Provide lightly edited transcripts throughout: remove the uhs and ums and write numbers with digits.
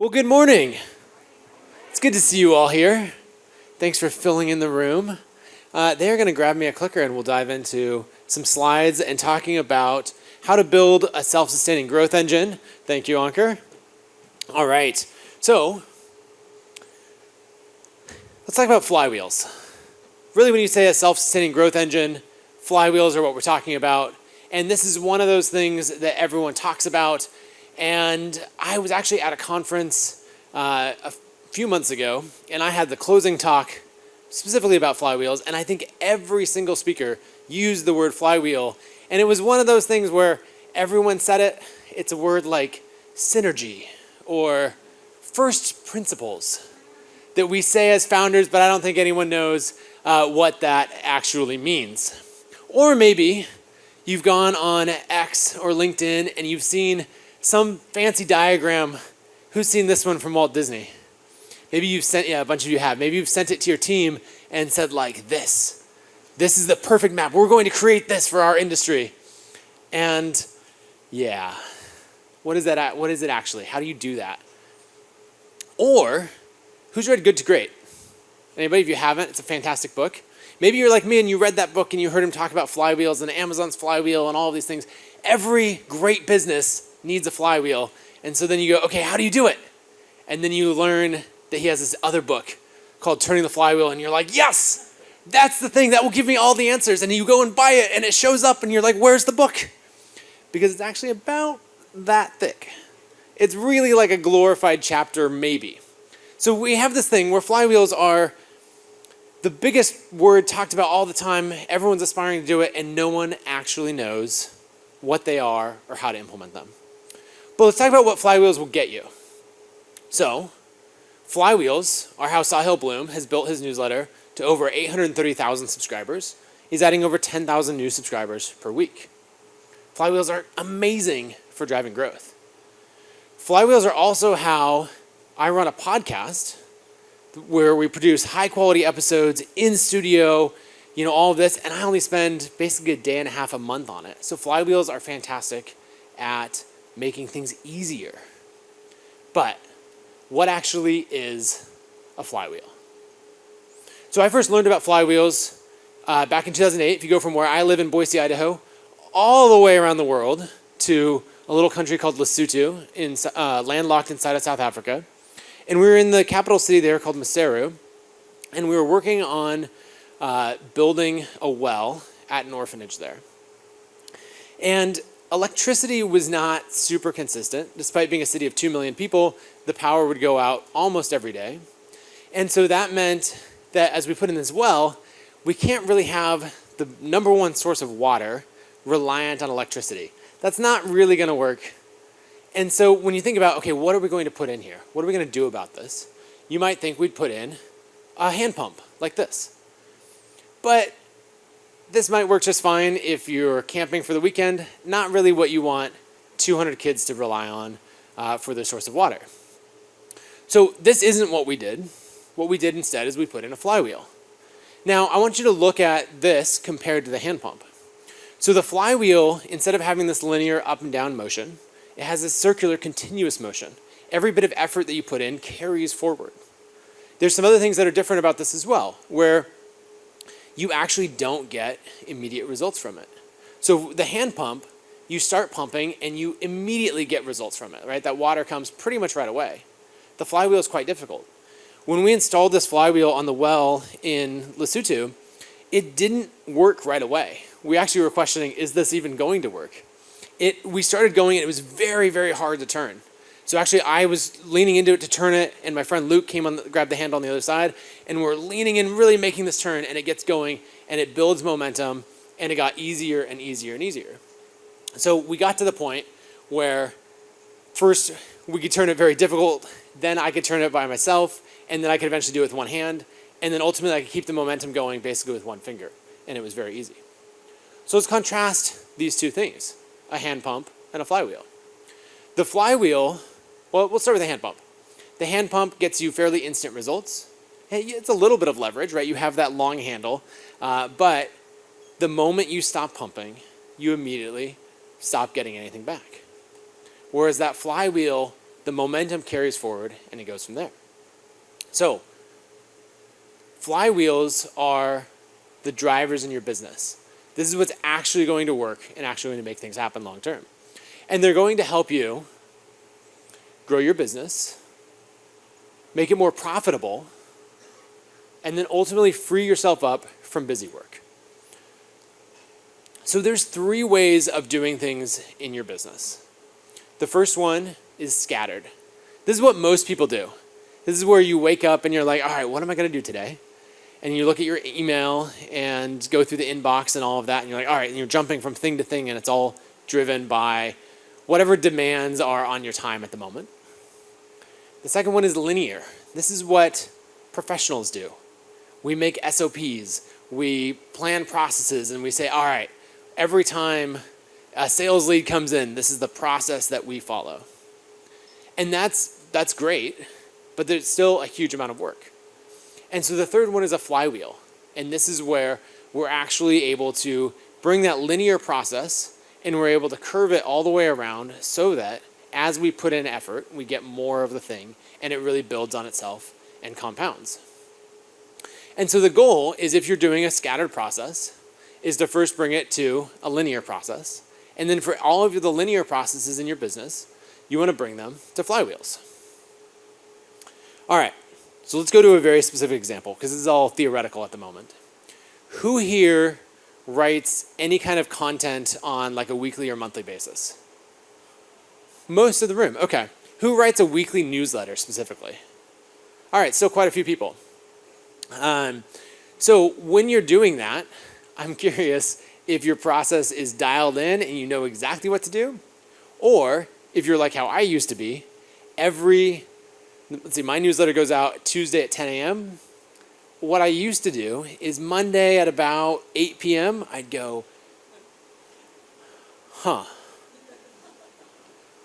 Well, good morning. It's good to see you all here. Thanks for filling in the room. They're going to grab me a clicker and we'll dive into some slides and talking about how to build a self-sustaining growth engine. Thank you, Ankur. All right, so let's talk about flywheels. Really, when you say a self-sustaining growth engine, flywheels are what we're talking about. And this is one of those things that everyone talks about. And I was actually at a conference a few months ago, and I had the closing talk specifically about flywheels, and I think every single speaker used the word flywheel. And it was one of those things where everyone said it. It's a word like synergy or first principles that we say as founders, but I don't think anyone knows what that actually means. Or maybe you've gone on X or LinkedIn and you've seen some fancy diagram. Who's seen this one from Walt Disney? Maybe you've sent, a bunch of you have. Maybe you've sent it to your team and said like this is the perfect map. We're going to create this for our industry. And yeah, what is that? What is it actually? How do you do that? Or who's read Good to Great? Anybody? If you haven't, it's a fantastic book. Maybe you're like me and you read that book and you heard him talk about flywheels and Amazon's flywheel and all of these things. Every great business needs a flywheel. And so then you go, okay, how do you do it? And then you learn that he has this other book called Turning the Flywheel, and you're like, yes, that's the thing that will give me all the answers. And you go and buy it and it shows up and you're like, where's the book? Because it's actually about that thick. It's really like a glorified chapter maybe. So we have this thing where flywheels are the biggest word talked about all the time. Everyone's aspiring to do it and no one actually knows what they are or how to implement them. But let's talk about what flywheels will get you. So, flywheels are how Sahil Bloom has built his newsletter to over 830,000 subscribers. He's adding over 10,000 new subscribers per week. Flywheels are amazing for driving growth. Flywheels are also how I run a podcast where we produce high quality episodes in studio, all of this, and I only spend basically a day and a half a month on it. So flywheels are fantastic at making things easier. But what actually is a flywheel? So I first learned about flywheels back in 2008. If you go from where I live in Boise, Idaho, all the way around the world to a little country called Lesotho, landlocked inside of South Africa. And we were in the capital city there called Maseru, and we were working on building a well at an orphanage there. And electricity was not super consistent. Despite being a city of 2 million people, the power would go out almost every day. And so that meant that as we put in this well, we can't really have the number one source of water reliant on electricity. That's not really going to work. And so when you think about, okay, what are we going to put in here? What are we going to do about this? You might think we'd put in a hand pump like this. But this might work just fine if you're camping for the weekend. Not really what you want 200 kids to rely on for their source of water. So this isn't what we did. What we did instead is we put in a flywheel. Now, I want you to look at this compared to the hand pump. So the flywheel, instead of having this linear up and down motion, it has this circular continuous motion. Every bit of effort that you put in carries forward. There's some other things that are different about this as well, where you actually don't get immediate results from it. So the hand pump, you start pumping and you immediately get results from it, right? That water comes pretty much right away. The flywheel is quite difficult. When we installed this flywheel on the well in Lesotho, it didn't work right away. We actually were questioning, is this even going to work? We started going and it was very, very hard to turn. So actually I was leaning into it to turn it and my friend Luke came grabbed the handle on the other side and we're leaning in, really making this turn, and it gets going and it builds momentum and it got easier and easier and easier. So we got to the point where first we could turn it very difficult, then I could turn it by myself, and then I could eventually do it with one hand, and then ultimately I could keep the momentum going basically with one finger, and it was very easy. So let's contrast these two things, a hand pump and a flywheel. The flywheel, well, we'll start with the hand pump. The hand pump gets you fairly instant results. It's a little bit of leverage, right? You have that long handle, but the moment you stop pumping, you immediately stop getting anything back. Whereas that flywheel the momentum carries forward and it goes from there. So, flywheels are the drivers in your business. This is what's actually going to work and actually going to make things happen long term. And they're going to help you grow your business, make it more profitable, and then ultimately free yourself up from busy work. So there's 3 ways of doing things in your business. The first one is scattered. This is what most people do. This is where you wake up and you're like, all right, what am I going to do today? And you look at your email and go through the inbox and all of that, and you're like, all right, and you're jumping from thing to thing, and it's all driven by whatever demands are on your time at the moment. The second one is linear. This is what professionals do. We make SOPs, we plan processes, and we say, all right, every time a sales lead comes in, this is the process that we follow. And that's great, but there's still a huge amount of work. And so the third one is a flywheel. And this is where we're actually able to bring that linear process and we're able to curve it all the way around so that as we put in effort, we get more of the thing and it really builds on itself and compounds. And so the goal is, if you're doing a scattered process, is to first bring it to a linear process. And then for all of the linear processes in your business, you want to bring them to flywheels. All right. So let's go to a very specific example, because this is all theoretical at the moment. Who here writes any kind of content on like a weekly or monthly basis? Most of the room. Okay. Who writes a weekly newsletter specifically? All right, still quite a few people. So when you're doing that, I'm curious if your process is dialed in and you know exactly what to do, or if you're like how I used to be, let's see, my newsletter goes out Tuesday at 10 a.m. What I used to do is Monday at about 8 p.m., I'd go,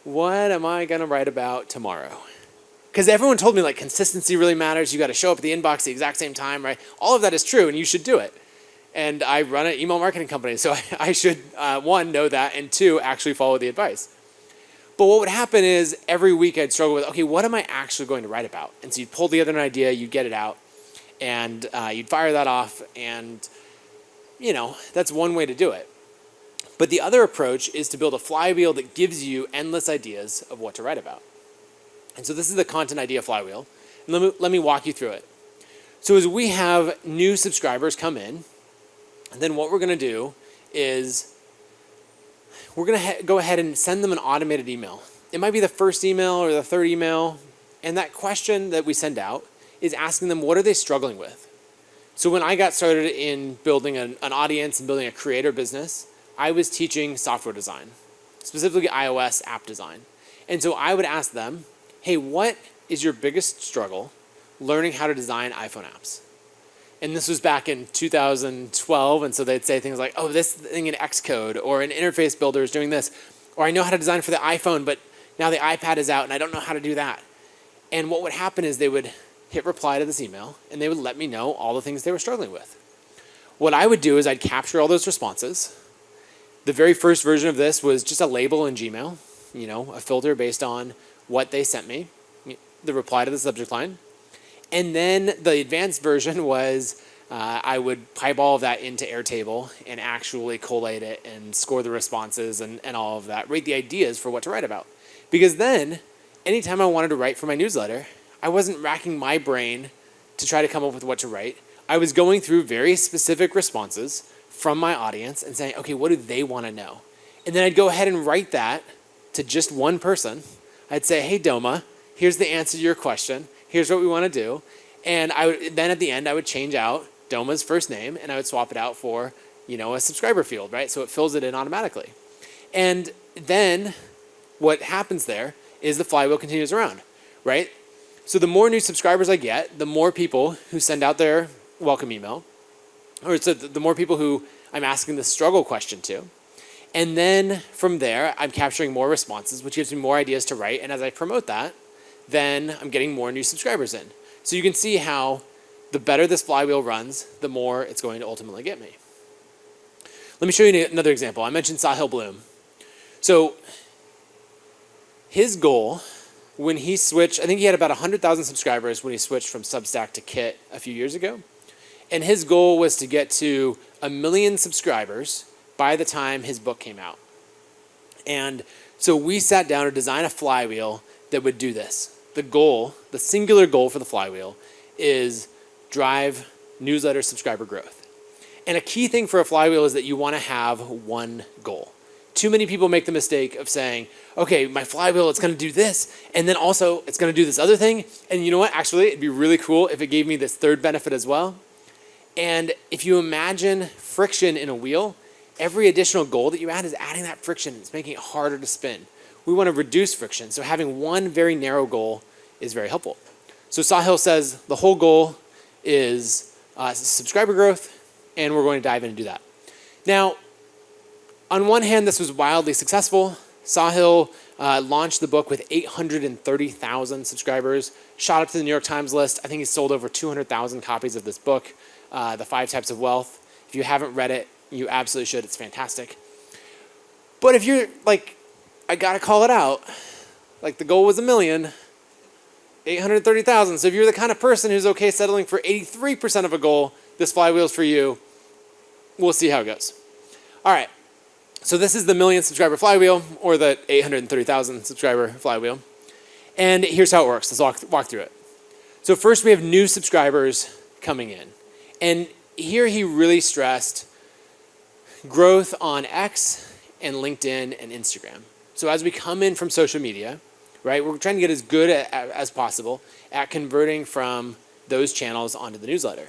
what am I going to write about tomorrow? Because everyone told me like consistency really matters. You got to show up at the inbox the exact same time, right? All of that is true, and you should do it. And I run an email marketing company, so I should, 1, know that, and 2, actually follow the advice. But what would happen is every week I'd struggle with, okay, what am I actually going to write about? And so you'd pull together an idea, you'd get it out, and you'd fire that off, and, that's one way to do it. But the other approach is to build a flywheel that gives you endless ideas of what to write about. And so this is the content idea flywheel. And let me walk you through it. So as we have new subscribers come in, then what we're going to do is we're going to go ahead and send them an automated email. It might be the first email or the third email, and that question that we send out is asking them, what are they struggling with? So when I got started in building an audience and building a creator business, I was teaching software design, specifically iOS app design. And so I would ask them, hey, what is your biggest struggle learning how to design iPhone apps? And this was back in 2012, and so they'd say things like, oh, this thing in Xcode, or an interface builder is doing this, or I know how to design for the iPhone, but now the iPad is out, and I don't know how to do that. And what would happen is they would hit reply to this email, and they would let me know all the things they were struggling with. What I would do is I'd capture all those responses. The very first version of this was just a label in Gmail, a filter based on what they sent me, the reply to the subject line. And then the advanced version was I would pipe all of that into Airtable and actually collate it and score the responses and all of that, rate the ideas for what to write about. Because then, anytime I wanted to write for my newsletter, I wasn't racking my brain to try to come up with what to write. I was going through very specific responses from my audience and saying, okay, what do they want to know? And then I'd go ahead and write that to just one person. I'd say, hey, Doma, here's the answer to your question. Here's what we want to do. And then at the end, I would change out Doma's first name and I would swap it out for, a subscriber field, right? So it fills it in automatically. And then what happens there is the flywheel continues around, right? So the more new subscribers I get, the more people who send out their welcome email, or so the more people who I'm asking the struggle question to. And then from there, I'm capturing more responses, which gives me more ideas to write. And as I promote that, then I'm getting more new subscribers in. So you can see how the better this flywheel runs, the more it's going to ultimately get me. Let me show you another example. I mentioned Sahil Bloom. So his goal when he switched, I think he had about 100,000 subscribers when he switched from Substack to Kit a few years ago. And his goal was to get to 1 million subscribers by the time his book came out. And so we sat down to design a flywheel that would do this. The goal, the singular goal for the flywheel, is drive newsletter subscriber growth. And a key thing for a flywheel is that you want to have one goal. Too many people make the mistake of saying, okay, my flywheel, it's going to do this, and then also it's going to do this other thing. And you know what? Actually, it'd be really cool if it gave me this third benefit as well. And if you imagine friction in a wheel, every additional goal that you add is adding that friction. It's making it harder to spin. We want to reduce friction. So having one very narrow goal is very helpful. So Sahil says the whole goal is subscriber growth, and we're going to dive in and do that. Now, on one hand, this was wildly successful. Sahil launched the book with 830,000 subscribers, shot up to the New York Times list. I think he's sold over 200,000 copies of this book, The 5 Types of Wealth. If you haven't read it, you absolutely should. It's fantastic. But if you're like, I got to call it out, like the goal was 1 million, 830,000. So if you're the kind of person who's okay settling for 83% of a goal, this flywheel's for you. We'll see how it goes. All right. So this is the 1 million subscriber flywheel, or the 830,000 subscriber flywheel. And here's how it works. Let's walk through it. So first we have new subscribers coming in. And here he really stressed growth on X and LinkedIn and Instagram. So as we come in from social media, right, we're trying to get as good as possible at converting from those channels onto the newsletter.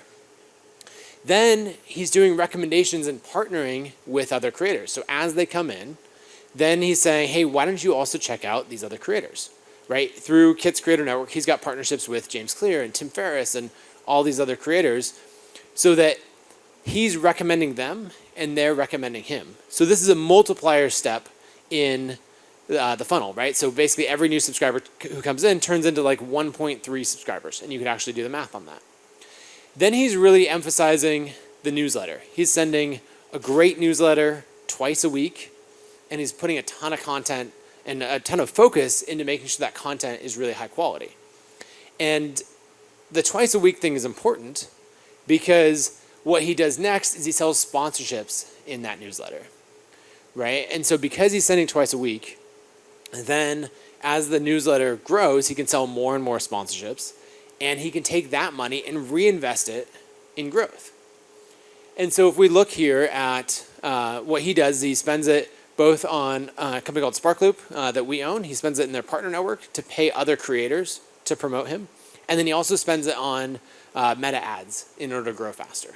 Then he's doing recommendations and partnering with other creators. So as they come in, then he's saying, hey, why don't you also check out these other creators, right? Through Kit's Creator Network, he's got partnerships with James Clear and Tim Ferriss and all these other creators so that he's recommending them and they're recommending him. So this is a multiplier step in the funnel, right? So basically every new subscriber who comes in turns into like 1.3 subscribers, and you could actually do the math on that. Then he's really emphasizing the newsletter. He's sending a great newsletter twice a week, and he's putting a ton of content and a ton of focus into making sure that content is really high quality. And the twice a week thing is important because what he does next is he sells sponsorships in that newsletter, right? And so because he's sending twice a week, then as the newsletter grows, he can sell more and more sponsorships, and he can take that money and reinvest it in growth. And so if we look here at what he does, he spends it both on a company called Sparkloop that we own. He spends it in their partner network to pay other creators to promote him. And then he also spends it on meta ads in order to grow faster.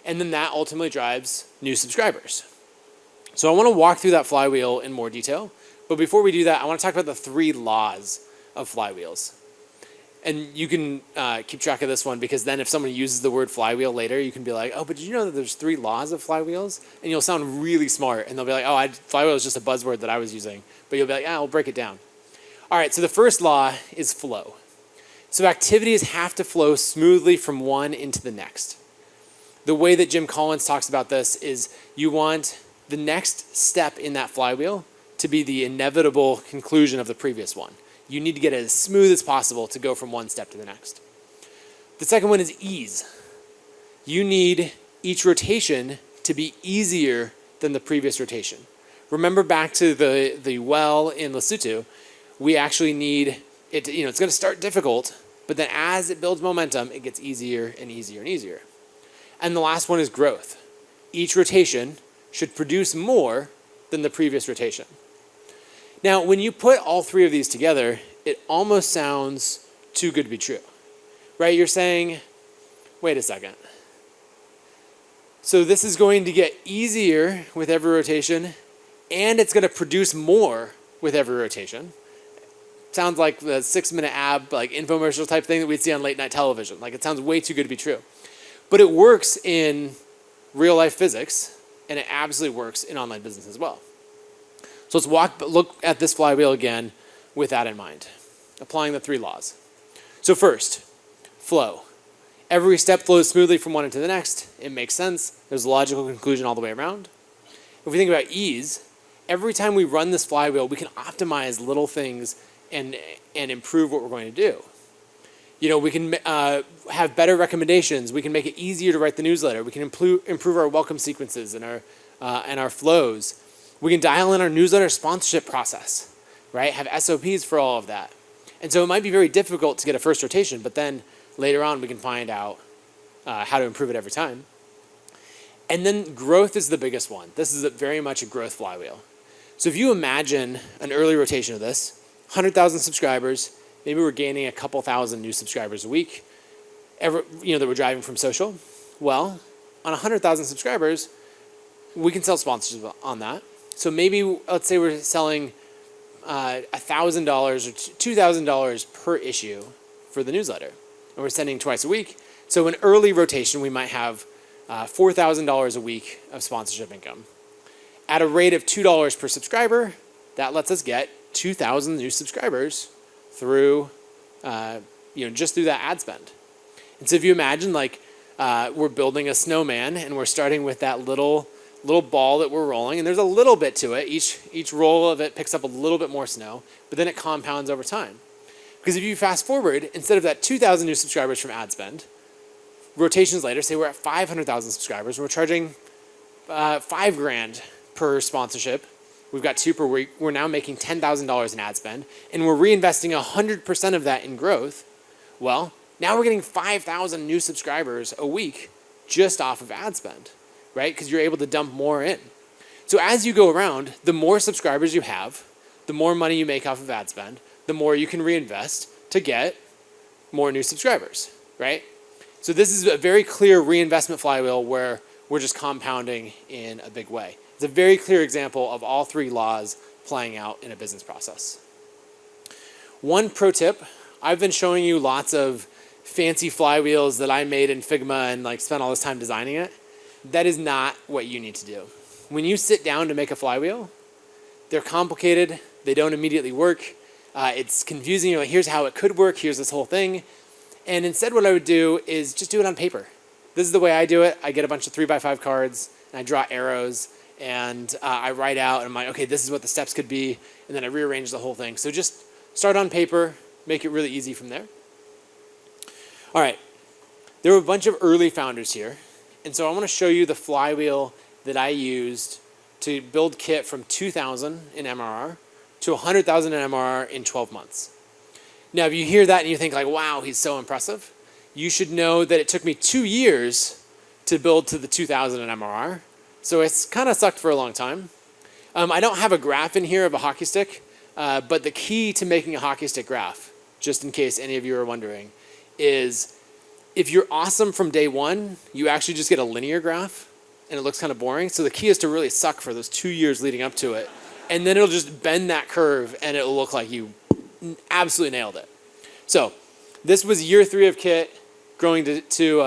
And then that ultimately drives new subscribers. So I want to walk through that flywheel in more detail. But before we do that, I want to talk about the 3 laws of flywheels. And you can keep track of this one, because then if someone uses the word flywheel later, you can be like, oh, but did you know that there's 3 laws of flywheels? And you'll sound really smart. And they'll be like, oh, flywheel is just a buzzword that I was using. But you'll be like, I'll break it down. All right, so the first law is flow. So activities have to flow smoothly from one into the next. The way that Jim Collins talks about this is you want the next step in that flywheel to be the inevitable conclusion of the previous one. You need to get it as smooth as possible to go from one step to the next. The second one is ease. You need each rotation to be easier than the previous rotation. Remember back to the well in Lesotho, we actually need it to, it's going to start difficult, but then as it builds momentum, it gets easier and easier and easier. And the last one is growth. Each rotation should produce more than the previous rotation. Now, when you put all 3 of these together, it almost sounds too good to be true, right? You're saying, wait a second. So this is going to get easier with every rotation, and it's going to produce more with every rotation. Sounds like the 6-minute ab, like infomercial type thing that we'd see on late night television. Like, it sounds way too good to be true. But it works in real life physics, and it absolutely works in online business as well. So let's look at this flywheel again with that in mind, applying the 3 laws. So first, flow. Every step flows smoothly from one into the next. It makes sense. There's a logical conclusion all the way around. If we think about ease, every time we run this flywheel, we can optimize little things and improve what we're going to do. We can have better recommendations. We can make it easier to write the newsletter. We can improve our welcome sequences and our flows. We can dial in our newsletter sponsorship process, right? Have SOPs for all of that. And so it might be very difficult to get a first rotation, but then later on we can find out how to improve it every time. And then growth is the biggest one. This is very much a growth flywheel. So if you imagine an early rotation of this, 100,000 subscribers, maybe we're gaining a couple thousand new subscribers a week, that we're driving from social. Well, on 100,000 subscribers, we can sell sponsorship on that. So maybe, let's say we're selling $1,000 or $2,000 per issue for the newsletter, and we're sending twice a week. So in early rotation, we might have $4,000 a week of sponsorship income. At a rate of $2 per subscriber, that lets us get 2,000 new subscribers through, just through that ad spend. And so if you imagine we're building a snowman and we're starting with that little ball that we're rolling, and there's a little bit to it. Each roll of it picks up a little bit more snow, but then it compounds over time. Because if you fast forward, instead of that 2,000 new subscribers from ad spend, rotations later, say we're at 500,000 subscribers, and we're charging $5,000 per sponsorship. We've got 2 per week. We're now making $10,000 in ad spend, and we're reinvesting 100% of that in growth. Well, now we're getting 5,000 new subscribers a week just off of ad spend, right? Because you're able to dump more in. So as you go around, the more subscribers you have, the more money you make off of ad spend, the more you can reinvest to get more new subscribers, right? So this is a very clear reinvestment flywheel where we're just compounding in a big way. It's a very clear example of all 3 laws playing out in a business process. One pro tip, I've been showing you lots of fancy flywheels that I made in Figma and spent all this time designing it. That is not what you need to do. When you sit down to make a flywheel, they're complicated. They don't immediately work. It's confusing. You're like, here's how it could work. Here's this whole thing. And instead what I would do is just do it on paper. This is the way I do it. I get a bunch of 3x5 cards and I draw arrows and I write out and I'm like, okay, this is what the steps could be. And then I rearrange the whole thing. So just start on paper, make it really easy from there. All right, there were a bunch of early founders here. And so I want to show you the flywheel that I used to build Kit from 2,000 in MRR to 100,000 in MRR in 12 months. Now, if you hear that and you think wow, he's so impressive, you should know that it took me 2 years to build to the 2,000 in MRR. So it's kind of sucked for a long time. I don't have a graph in here of a hockey stick, but the key to making a hockey stick graph, just in case any of you are wondering, is if you're awesome from day one, you actually just get a linear graph and it looks kind of boring. So the key is to really suck for those 2 years leading up to it. And then it'll just bend that curve and it'll look like you absolutely nailed it. So this was year 3 of Kit, growing to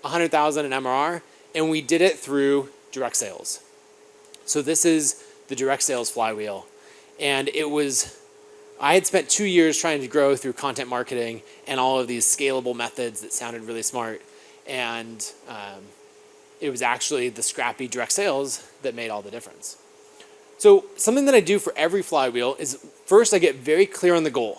100,000 in MRR, and we did it through direct sales. So this is the direct sales flywheel. And I had spent 2 years trying to grow through content marketing and all of these scalable methods that sounded really smart. And it was actually the scrappy direct sales that made all the difference. So something that I do for every flywheel is first I get very clear on the goal.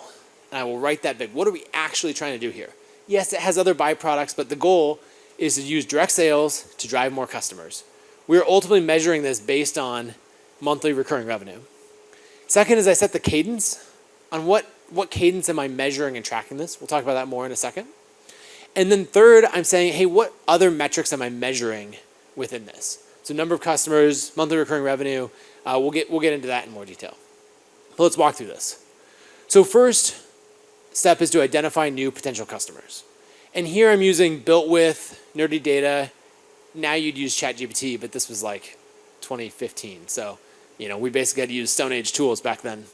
And I will write that big. What are we actually trying to do here? Yes, it has other byproducts, but the goal is to use direct sales to drive more customers. We are ultimately measuring this based on monthly recurring revenue. Second is I set the cadence. On what cadence am I measuring and tracking this? We'll talk about that more in a second. And then third, I'm saying, hey, what other metrics am I measuring within this? So number of customers, monthly recurring revenue. We'll get into that in more detail. But let's walk through this. So first step is to identify new potential customers. And here I'm using built with nerdy data. Now you'd use ChatGPT, but this was 2015. So, we basically had to use Stone Age tools back then.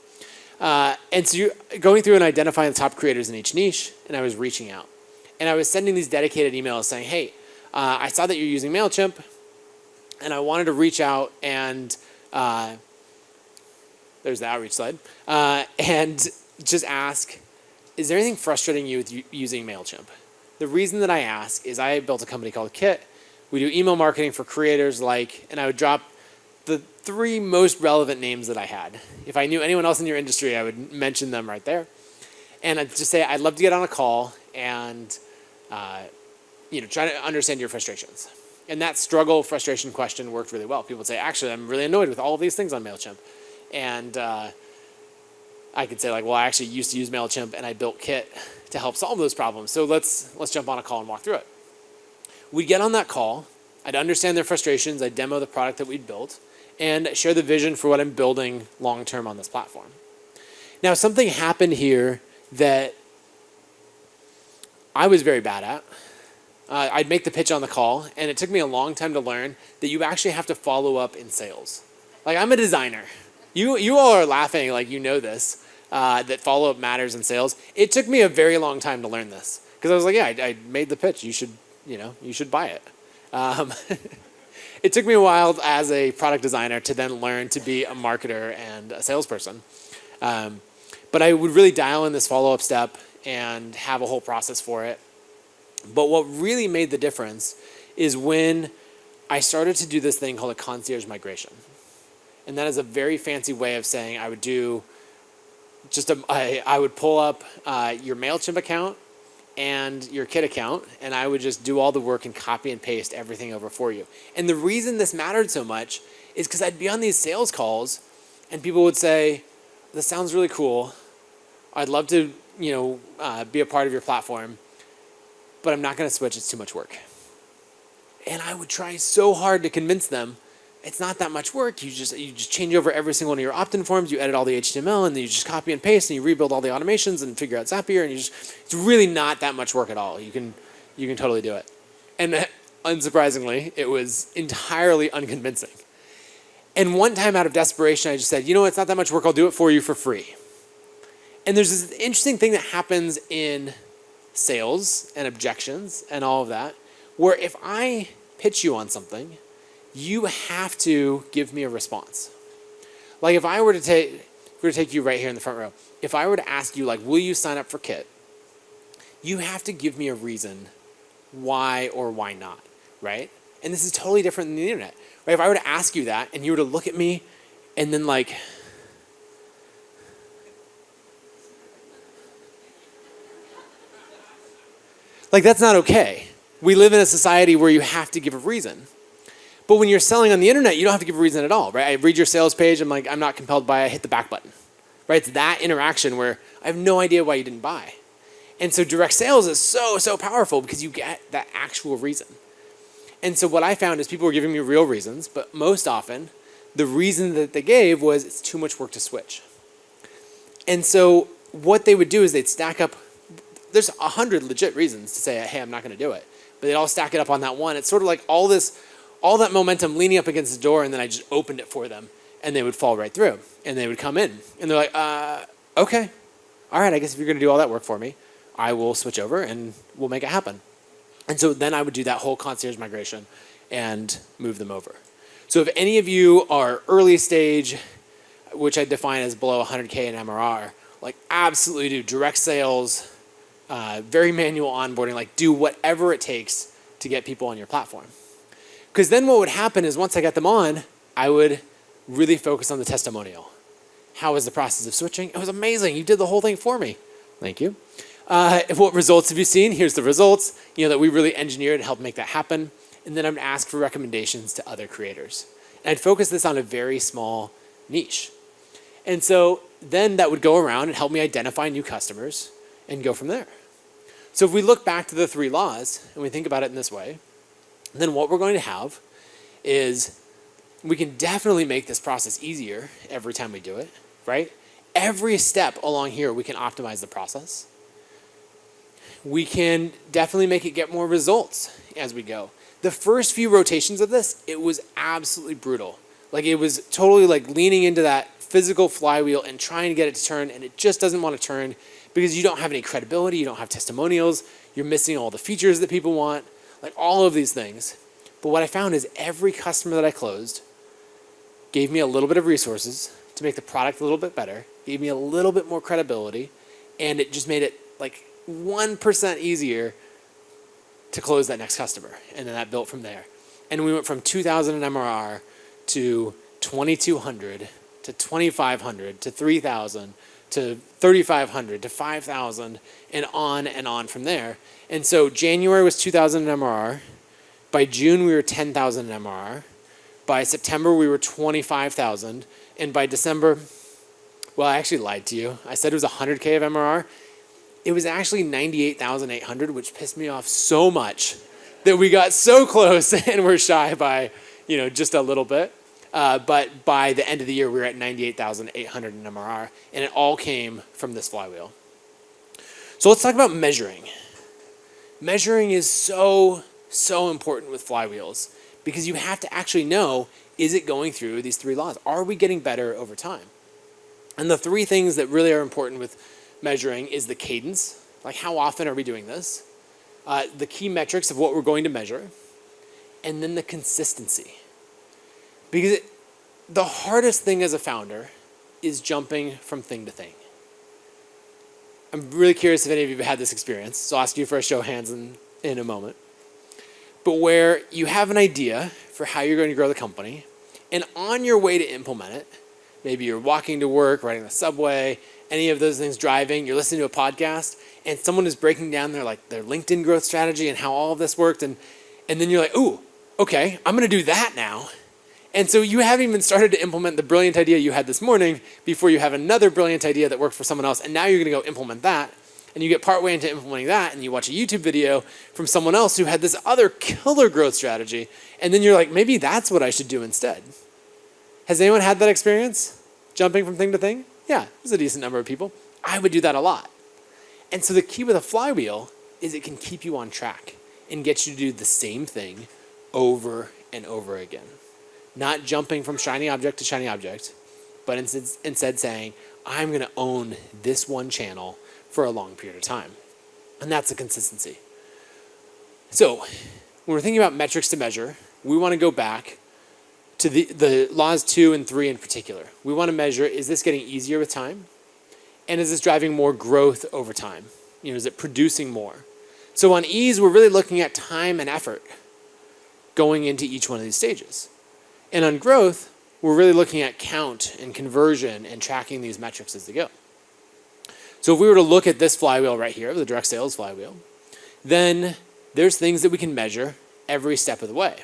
And so you're going through and identifying the top creators in each niche, and I was reaching out. And I was sending these dedicated emails saying, hey, I saw that you're using MailChimp, and I wanted to reach out and there's the outreach slide, and just ask, is there anything frustrating you with using MailChimp? The reason that I ask is I built a company called Kit. We do email marketing for creators and I would drop the 3 most relevant names that I had. If I knew anyone else in your industry, I would mention them right there. And I'd just say, I'd love to get on a call and try to understand your frustrations. And that struggle, frustration question worked really well. People would say, actually, I'm really annoyed with all of these things on MailChimp. And I could say, like, well, I actually used to use MailChimp, and I built Kit to help solve those problems. So let's jump on a call and walk through it. We'd get on that call. I'd understand their frustrations. I'd demo the product that we'd built and share the vision for what I'm building long-term on this platform. Now, something happened here that I was very bad at. I'd make the pitch on the call, and it took me a long time to learn that you actually have to follow up in sales. Like, I'm a designer. You all are laughing like you know this, that follow-up matters in sales. It took me a very long time to learn this because I was like, yeah, I made the pitch. You should buy it. It took me a while as a product designer to then learn to be a marketer and a salesperson. But I would really dial in this follow-up step and have a whole process for it. But what really made the difference is when I started to do this thing called a concierge migration. And that is a very fancy way of saying I would do I would pull up your MailChimp account and your Kit account, and I would just do all the work and copy and paste everything over for you. And the reason this mattered so much is because I'd be on these sales calls, and people would say, this sounds really cool. I'd love to be a part of your platform, but I'm not going to switch. It's too much work. And I would try so hard to convince them it's not that much work. You just change over every single one of your opt-in forms. You edit all the HTML, and then you just copy and paste, and you rebuild all the automations and figure out Zapier. And it's really not that much work at all. You can totally do it. And unsurprisingly, it was entirely unconvincing. And one time out of desperation, I just said, it's not that much work. I'll do it for you for free. And there's this interesting thing that happens in sales and objections and all of that, where if I pitch you on something, you have to give me a response. Like if I were to take you right here in the front row, if I were to ask you, like, will you sign up for Kit? You have to give me a reason why or why not, right? And this is totally different than the internet, right? If I were to ask you that and you were to look at me and then like that's not okay. We live in a society where you have to give a reason. But when you're selling on the internet, you don't have to give a reason at all, right? I read your sales page, I'm like, I'm not compelled by it, I hit the back button, right? It's that interaction where I have no idea why you didn't buy. And so direct sales is so, so powerful because you get that actual reason. And so what I found is people were giving me real reasons, but most often the reason that they gave was it's too much work to switch. And so what they would do is they'd stack up, there's 100 legit reasons to say, hey, I'm not gonna do it. But they'd all stack it up on that one. It's sort of like all that momentum leaning up against the door, and then I just opened it for them, and they would fall right through, and they would come in, and they're like, okay, all right, I guess if you're going to do all that work for me, I will switch over, and we'll make it happen. And so then I would do that whole concierge migration and move them over. So if any of you are early stage, which I define as below 100K in MRR, like absolutely do direct sales, very manual onboarding, like do whatever it takes to get people on your platform. Because then what would happen is once I got them on, I would really focus on the testimonial. How was the process of switching? It was amazing. You did the whole thing for me. Thank you. What results have you seen? Here's the results, that we really engineered and helped make that happen. And then I would ask for recommendations to other creators. And I'd focus this on a very small niche. And so then that would go around and help me identify new customers and go from there. So if we look back to the 3 laws and we think about it in this way, then what we're going to have is we can definitely make this process easier every time we do it, right? Every step along here, we can optimize the process. We can definitely make it get more results as we go. The first few rotations of this, it was absolutely brutal. Like it was totally like leaning into that physical flywheel and trying to get it to turn, and it just doesn't want to turn because you don't have any credibility, you don't have testimonials, you're missing all the features that people want. Like all of these things. But what I found is every customer that I closed gave me a little bit of resources to make the product a little bit better, gave me a little bit more credibility, and it just made it like 1% easier to close that next customer. And then that built from there. And we went from 2,000 in MRR to 2,200 to 2,500 to 3,000 to 3,500 to 5,000 and on from there. And so January was 2,000 in MRR. By June, we were 10,000 in MRR. By September, we were 25,000. And by December, well, I actually lied to you. I said it was 100K of MRR. It was actually 98,800, which pissed me off so much that we got so close and we're shy by, just a little bit. But by the end of the year, we were at 98,800 in MRR, and it all came from this flywheel. So let's talk about measuring. Measuring is so important with flywheels because you have to actually know, is it going through these three laws? Are we getting better over time? And the three things that really are important with measuring is the cadence, like how often are we doing this? The key metrics of what we're going to measure, and then the consistency. Because the hardest thing as a founder is jumping from thing to thing. I'm really curious if any of you have had this experience, so I'll ask you for a show of hands in a moment. But where you have an idea for how you're going to grow the company, and on your way to implement it, maybe you're walking to work, riding the subway, any of those things, driving, you're listening to a podcast, and someone is breaking down their LinkedIn growth strategy and how all of this worked, and then you're like, ooh, okay, I'm going to do that now. And so you haven't even started to implement the brilliant idea you had this morning before you have another brilliant idea that worked for someone else, and now you're going to go implement that, and you get partway into implementing that, and you watch a YouTube video from someone else who had this other killer growth strategy, and then you're like, maybe that's what I should do instead. Has anyone had that experience? Jumping from thing to thing? Yeah, there's a decent number of people. I would do that a lot. And so the key with a flywheel is it can keep you on track and get you to do the same thing over and over again. Not jumping from shiny object to shiny object, but instead saying, I'm going to own this one channel for a long period of time. And that's the consistency. So when we're thinking about metrics to measure, we want to go back to the laws 2 and 3 in particular. We want to measure, is this getting easier with time? And is this driving more growth over time? Is it producing more? So on ease, we're really looking at time and effort going into each one of these stages. And on growth, we're really looking at count and conversion and tracking these metrics as they go. So if we were to look at this flywheel right here, the direct sales flywheel, then there's things that we can measure every step of the way.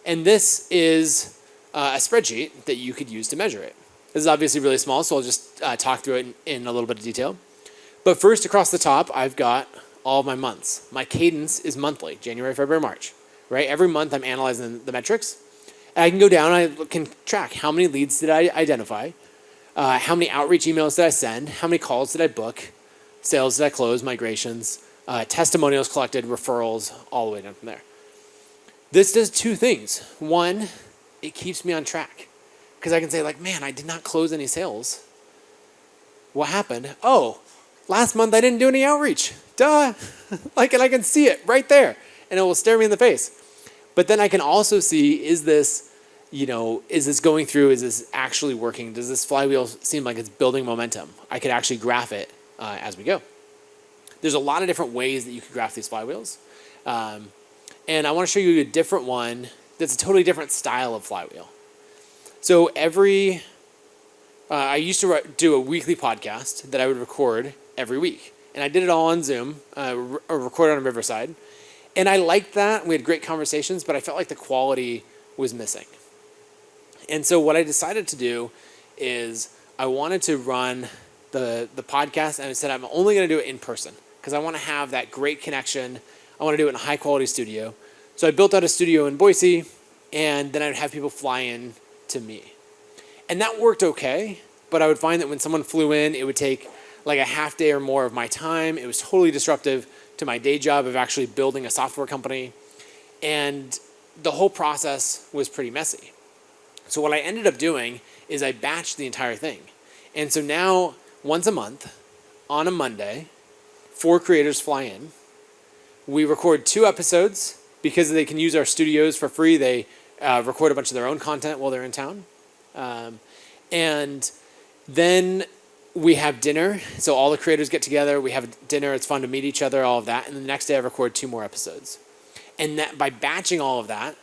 And this is a spreadsheet that you could use to measure it. This is obviously really small, so I'll just talk through it in a little bit of detail. But first, across the top, I've got all of my months. My cadence is monthly, January, February, March. Right? Every month, I'm analyzing the metrics. And I can go down and I can track how many leads did I identify, how many outreach emails did I send, how many calls did I book, sales did I close, migrations, testimonials collected, referrals, all the way down from there. This does two things. One, it keeps me on track because I can say man, I did not close any sales. What happened? Oh, last month I didn't do any outreach. Duh. And I can see it right there and it will stare me in the face. But then I can also see, is this going through? Is this actually working? Does this flywheel seem like it's building momentum? I could actually graph it as we go. There's a lot of different ways that you could graph these flywheels. And I want to show you a different one that's a totally different style of flywheel. So I used to do a weekly podcast that I would record every week. And I did it all on Zoom, or record on Riverside. And I liked that. We had great conversations, but I felt like the quality was missing. And so what I decided to do is I wanted to run the podcast, and I said I'm only going to do it in person because I want to have that great connection. I want to do it in a high quality studio. So I built out a studio in Boise, and then I'd have people fly in to me. And that worked okay, but I would find that when someone flew in, it would take like a half day or more of my time. It was totally disruptive to my day job of actually building a software company. And the whole process was pretty messy. So what I ended up doing is I batched the entire thing. And so now, once a month, on a Monday, 4 creators fly in. We record 2 episodes because they can use our studios for free. They record a bunch of their own content while they're in town. And then we have dinner. So all the creators get together. We have dinner. It's fun to meet each other, all of that. And the next day I record 2 more episodes. And that by batching all of that,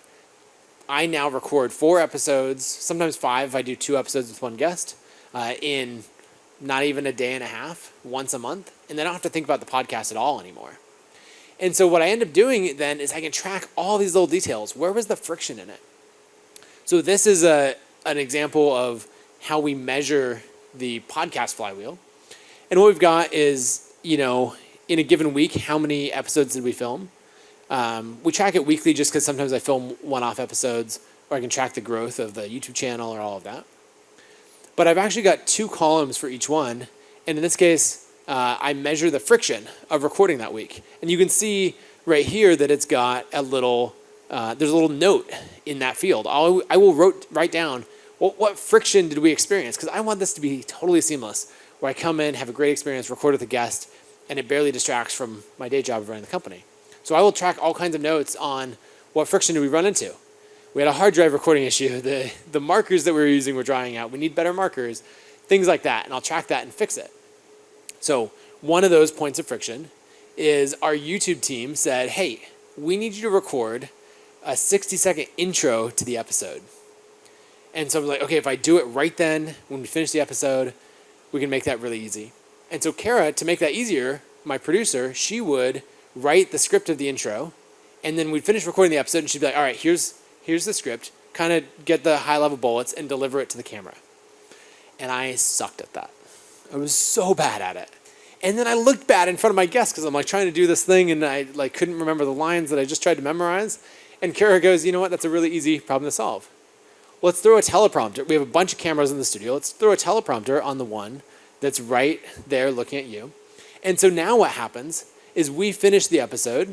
I now record 4 episodes, sometimes 5 if I do 2 episodes with one guest, in not even a day and a half, once a month, and then I don't have to think about the podcast at all anymore. And so what I end up doing then is I can track all these little details. Where was the friction in it? So this is an example of how we measure the podcast flywheel. And what we've got is, in a given week, how many episodes did we film? We track it weekly just because sometimes I film one-off episodes, or I can track the growth of the YouTube channel or all of that. But I've actually got 2 columns for each one. And in this case, I measure the friction of recording that week. And you can see right here that it's got a little, there's a little note in that field. I will write down, what friction did we experience? Because I want this to be totally seamless, where I come in, have a great experience, record with a guest, and it barely distracts from my day job of running the company. So I will track all kinds of notes on what friction did we run into. We had a hard drive recording issue. The markers that we were using were drying out. We need better markers, things like that. And I'll track that and fix it. So one of those points of friction is our YouTube team said, hey, we need you to record a 60-second intro to the episode. And so I'm like, okay, if I do it right then, when we finish the episode, we can make that really easy. And so Kara, to make that easier, my producer, she would write the script of the intro, and then we'd finish recording the episode, and she'd be like, all right, here's the script, kind of get the high-level bullets and deliver it to the camera. And I sucked at that. I was so bad at it. And then I looked bad in front of my guests because I'm like trying to do this thing and I couldn't remember the lines that I just tried to memorize. And Kara goes, you know what? That's a really easy problem to solve. Let's throw a teleprompter. We have a bunch of cameras in the studio. Let's throw a teleprompter on the one that's right there looking at you. And so now what happens is we finish the episode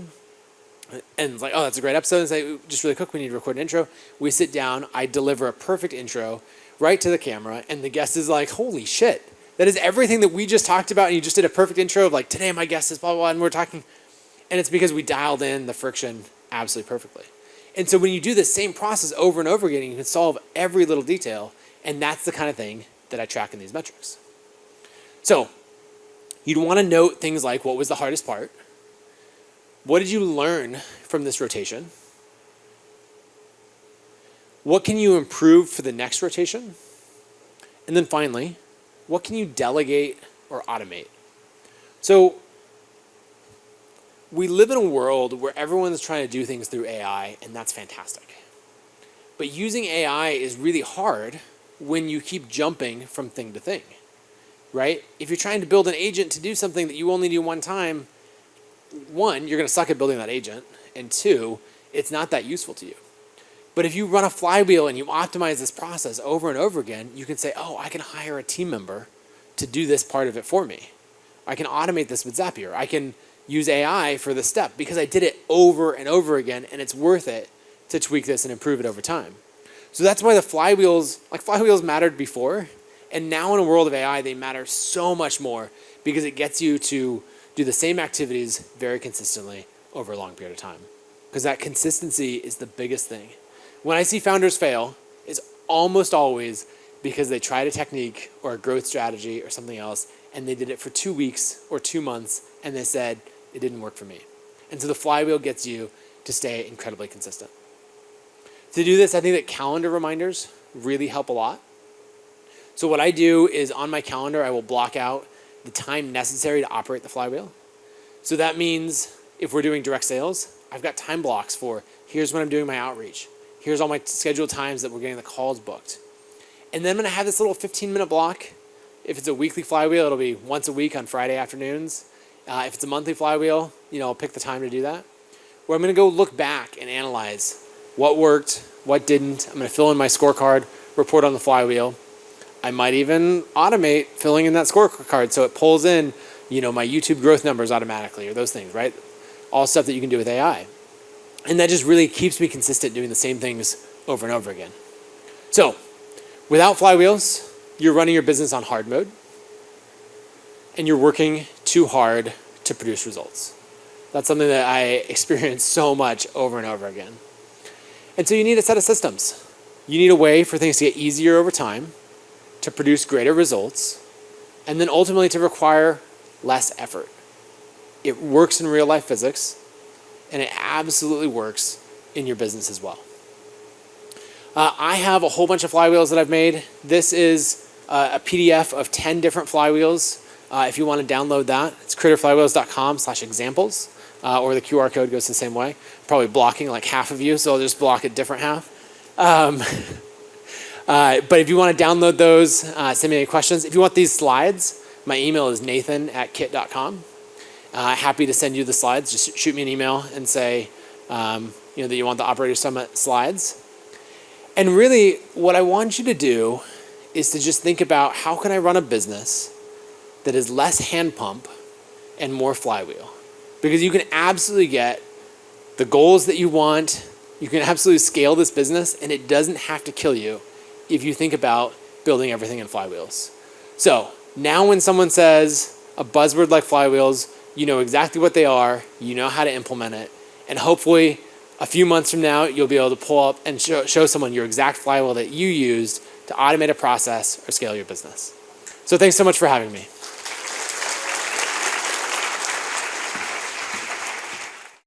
and it's like, oh, that's a great episode. And say, just really quick, we need to record an intro. We sit down. I deliver a perfect intro right to the camera. And the guest is like, holy shit. That is everything that we just talked about, and you just did a perfect intro of today my guest is blah, blah, blah, and we're talking. And it's because we dialed in the friction absolutely perfectly. And so when you do the same process over and over again, you can solve every little detail, and that's the kind of thing that I track in these metrics. So you'd want to note things like, what was the hardest part? What did you learn from this rotation? What can you improve for the next rotation? And then finally, what can you delegate or automate? So we live in a world where everyone's trying to do things through AI, and that's fantastic. But using AI is really hard when you keep jumping from thing to thing, right? If you're trying to build an agent to do something that you only do one time, 1, you're going to suck at building that agent, and 2, it's not that useful to you. But if you run a flywheel and you optimize this process over and over again, you can say, oh, I can hire a team member to do this part of it for me. I can automate this with Zapier. I can use AI for this step because I did it over and over again, and it's worth it to tweak this and improve it over time. So that's why the flywheels mattered before, and now in a world of AI, they matter so much more because it gets you to do the same activities very consistently over a long period of time. Because that consistency is the biggest thing. When I see founders fail, it's almost always because they tried a technique or a growth strategy or something else, and they did it for 2 weeks or 2 months, and they said, it didn't work for me. And so the flywheel gets you to stay incredibly consistent. To do this, I think that calendar reminders really help a lot. So what I do is on my calendar, I will block out the time necessary to operate the flywheel. So that means if we're doing direct sales, I've got time blocks for here's when I'm doing my outreach. Here's all my scheduled times that we're getting the calls booked. And then I'm going to have this little 15-minute block. If it's a weekly flywheel, it'll be once a week on Friday afternoons. If it's a monthly flywheel, I'll pick the time to do that. Where I'm going to go look back and analyze what worked, what didn't. I'm going to fill in my scorecard, report on the flywheel. I might even automate filling in that scorecard so it pulls in, my YouTube growth numbers automatically or those things, right? All stuff that you can do with AI. And that just really keeps me consistent doing the same things over and over again. So, without flywheels, you're running your business on hard mode and you're working too hard to produce results. That's something that I experience so much over and over again. And so you need a set of systems. You need a way for things to get easier over time, to produce greater results, and then ultimately to require less effort. It works in real life physics, and it absolutely works in your business as well. I have a whole bunch of flywheels that I've made. This is a PDF of 10 different flywheels. If you want to download that, it's creatorflywheels.com/examples, or the QR code goes the same way. Probably blocking like half of you, so I'll just block a different half. But if you want to download those, send me any questions. If you want these slides, my email is nathan@kit.com. Happy to send you the slides. Just shoot me an email and say that you want the Operator Summit slides. And really, what I want you to do is to just think about, how can I run a business that is less hand pump and more flywheel? Because you can absolutely get the goals that you want. You can absolutely scale this business, and it doesn't have to kill you if you think about building everything in flywheels. So now when someone says a buzzword like flywheels, you know exactly what they are, you know how to implement it, and hopefully a few months from now, you'll be able to pull up and show someone your exact flywheel that you used to automate a process or scale your business. So thanks so much for having me.